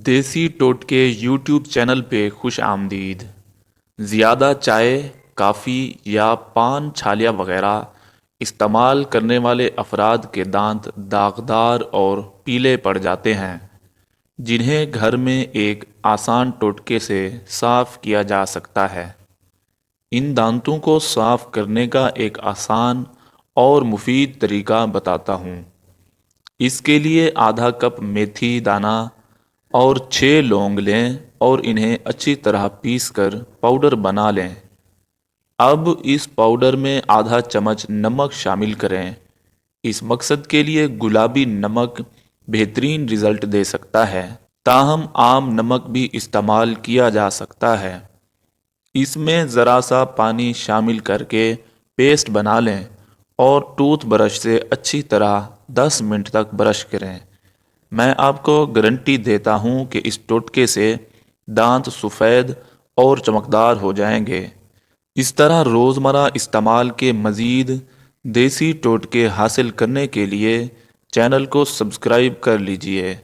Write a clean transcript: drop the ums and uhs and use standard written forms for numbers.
دیسی ٹوٹکے YouTube channel پہ خوش آمدید۔ زیادہ چائے، کافی یا پان چھالیاں وغیرہ استعمال کرنے والے افراد کے دانت داغدار اور پیلے پڑ جاتے ہیں، جنہیں گھر میں ایک آسان ٹوٹکے سے صاف کیا جا سکتا ہے۔ ان دانتوں کو صاف کرنے کا ایک آسان اور مفید طریقہ بتاتا ہوں۔ اس کے لیے آدھا کپ میتھی دانہ اور 6 لونگ لیں اور انہیں اچھی طرح پیس کر پاؤڈر بنا لیں۔ اب اس پاؤڈر میں آدھا چمچ نمک شامل کریں۔ اس مقصد کے لیے گلابی نمک بہترین رزلٹ دے سکتا ہے، تاہم عام نمک بھی استعمال کیا جا سکتا ہے۔ اس میں ذرا سا پانی شامل کر کے پیسٹ بنا لیں اور ٹوتھ برش سے اچھی طرح 10 منٹ تک برش کریں۔ میں آپ کو گارنٹی دیتا ہوں کہ اس ٹوٹکے سے دانت سفید اور چمکدار ہو جائیں گے۔ اس طرح روزمرہ استعمال کے مزید دیسی ٹوٹکے حاصل کرنے کے لیے چینل کو سبسکرائب کر لیجئے۔